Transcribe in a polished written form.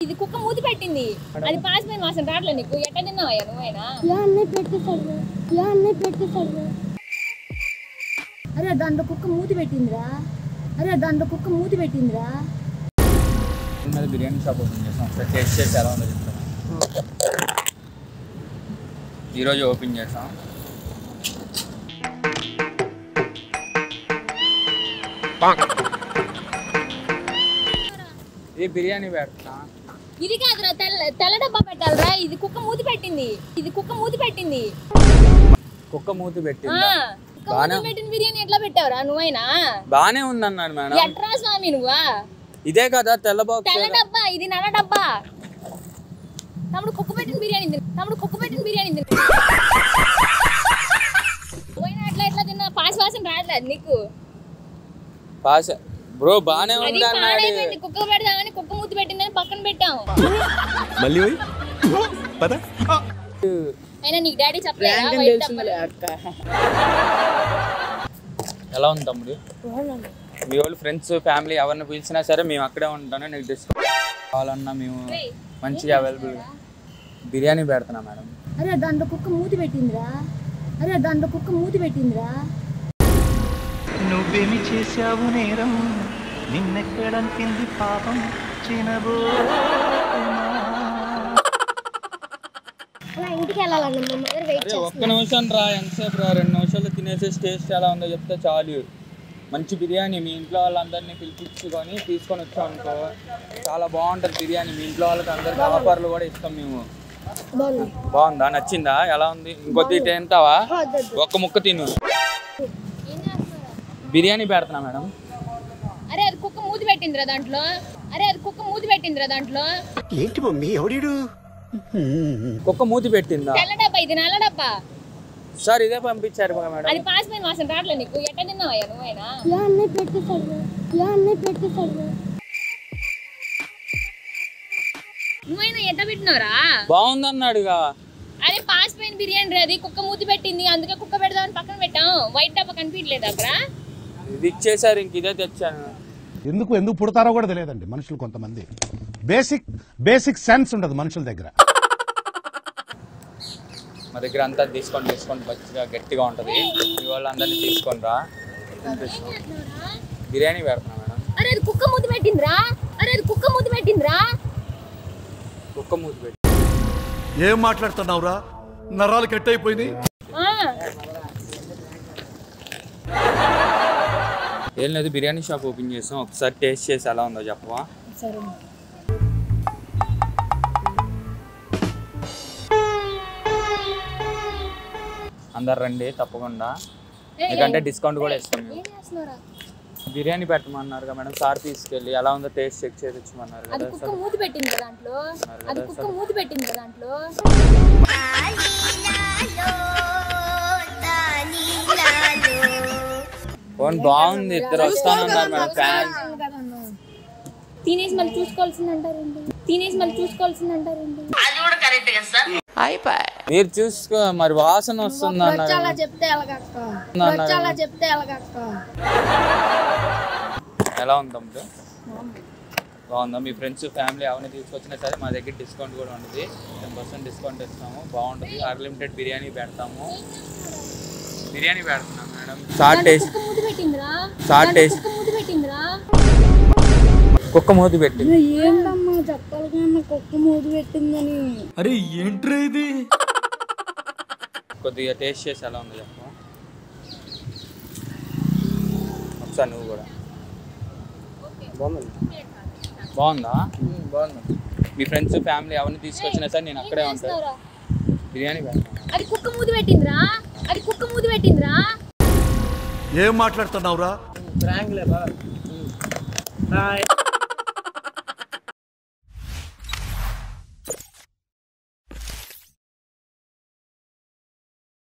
ఇది కుక్క మూతి పెట్టింది. అది పాసిపోయిన వాసన రాట్లే నీకు. ఎట్లా తిన్నావయ్యా నువ్వైనా? అరే దాంట్లో కుక్క మూతి పెట్టిందిరా. బిర్యానీ షాప్ ఓపెన్ చేసాం. ఒకసారి టేస్ట్ చేసి ఎలా ఉందో చెప్తాను. ఈరోజు ఓపెన్ చేసాం. ఇది బిర్యానీ పెడతా. ఇది కాదురా, తెల్ల డబ్బా పెట్టాలరా. ఇది కుక్క మూతి పెట్టింది. కుక్క మూతి పెట్టింది. పెట్టిన బిర్యానీ ఎట్లా పెట్టావురా నువ్వైనా? బానే ఉందన్నాడు మేడం. ఎట్రా స్వామి నువ్వా? ఇదే కదా తెల్ల బాక్స్. తెల్ల డబ్బా, ఇది నల్ల డబ్బా. తమ్ముడు కుక్క పెట్టిన బిర్యానీ పోయినా ఎట్లా తిన్నా? పాస్ వాసన రాలేదు నీకు? పాస్ బ్రో బానే ఉంది అన్నాడు. కుక్క పెడదామని కుక్క మూతి పెట్టిందని పక్కన పెట్టాము. మళ్ళీ అయినా నీకు డాడీ చెప్పలేదు. ఎలా ఉంది తమ్ముడు? మీ వాళ్ళు ఫ్రెండ్స్ ఫ్యామిలీ ఎవరిని పిలిచినా సరే మేము అక్కడే ఉంటాను. నీకు డిస్కౌంట్ కావాలన్నా మేము మంచిగా అవైలబుల్ బిర్యానీ పెడుతున్నా మేడం. అరే దాంట్లో కుక్క మూతి పెట్టిందిరా. నువ్వేమి చేశావు నేరం, నిన్నెక్కడంకింది పాపం చినబో. ఒక్క నిమిషం రా, ఎంతసేపు రా? 2 నిమిషాలు తినేసేసి టేస్ట్ ఎలా ఉందో చెప్తే చాలు. మంచి బిర్యానీ మీ ఇంట్లో వాళ్ళందరినీ పిలిపించుకొని తీసుకొని వచ్చాం అనుకో, చాలా బాగుంటుంది బిర్యానీ. మీ ఇంట్లో వాళ్ళకి అందరికి ఆఫర్లు కూడా ఇస్తాం మేము. బాగుందా? నచ్చిందా? ఎలా ఉంది? ఇంకొద్ది తింటావా? ఒక్క ముక్క తిను. బిర్యానీ పెడుతున్నా మేడం. అరే అది కుక్క మూతి పెట్టిందిరా దాంట్లో. ఏంటి మమ్మీ ఎవడు? కుక్క మూతి పెట్టిందా? తెల్ల డబ్బా, ఇది నల్ల డబ్బా. సార్ ఇదే పంపించారు మేడం. అది పాసిపోయిన వాసన రాట్లే నీకు. ఎట్లా తిన్నావయ్యా నువ్వైనా? నువ్వైనా ఎట్లా పెట్టినవరా? బాగుందన్నాడుగా. అదే పాసిపోయిన బిర్యానీ అది కుక్క మూతి పెట్టింది, అందుకే కుక్క పెడదామని పక్కన పెట్టాం. వైట్ డబ్బా కనిపించలేదు అక్కడ. ఇది ఇచ్చేసారు, ఇంక ఇదే తెచ్చాను. ఎందుకు పుడతారో కూడా తెలియదండి మనుషులు. కొంతమంది బేసిక్ సెన్స్ ఉండదు మనుషుల దగ్గర. మా దగ్గర అంతా తీసుకొని మంచిగా గట్టిగా ఉంటుంది. మీ వాళ్ళు అందరినీ తీసుకొని రా. బిర్యానీ పెడుతున్నా మేడం. అరే అది కుక్క మూతి పెట్టిందిరా. కుక్క మూతి పెట్టి ఏం మాట్లాడుతున్నావురా? నరాలు కట్ అయిపోయింది. ఏం లేదు, బిర్యానీ షాప్ ఓపెన్ చేసాం. ఒకసారి టేస్ట్ చేసి ఎలా ఉందో చెప్పవా? అందరు రండి తప్పకుండా, ఎందుకంటే డిస్కౌంట్ కూడా ఇస్తాం. బిర్యానీ పెట్టమన్నారు కదా మేడం. సార్ తీసుకెళ్ళి ఎలా ఉందో టేస్ట్ చెక్ చేసి ఇచ్చమన్నారు కదా. కుక్క మూతి పెట్టింది దాంట్లో. ఫోన్ బాగుంది. ఇద్దరు వస్తానన్నారు మేడం ఫ్యాన్స్. తినేసి మళ్ళీ చూసుకోవాల్సిందంటారండి. మీరు చూసుకో మరి, వాసన వస్తుంది అన్నారు. ఎలా ఉంది తమ్ముడు? బాగుందా? మీ ఫ్రెండ్స్ ఫ్యామిలీ ఎవరిని తీసుకొచ్చినా సరే మా దగ్గర డిస్కౌంట్ కూడా ఉంటుంది. 10% డిస్కౌంట్ ఇస్తాము. బాగుంటుంది. అన్లిమిటెడ్ బిర్యానీ పెడతాము. బిర్యానీ పెడుతున్నాం మేడం. కుక్క మూతి పెట్టింది. ఏంటమ్మా చెప్పాలి కన్నా కుక్క మూతి పెట్టిందని. అరే ఏంట్రా ఇది? కొద్దిగా టేస్ట్ చేసి ఎలా ఉందో చెప్పు ఒకసారి. నువ్వు కూడా బాగుందా? మీ ఫ్రెండ్స్ ఫ్యామిలీ ఎవరిని తీసుకొచ్చినా సరే నేను అక్కడే ఉంటాను. బిర్యానీ పెడతాను. అది కుక్క మూతి పెట్టిందిరా. ఏం మాట్లాడుతున్నావురా?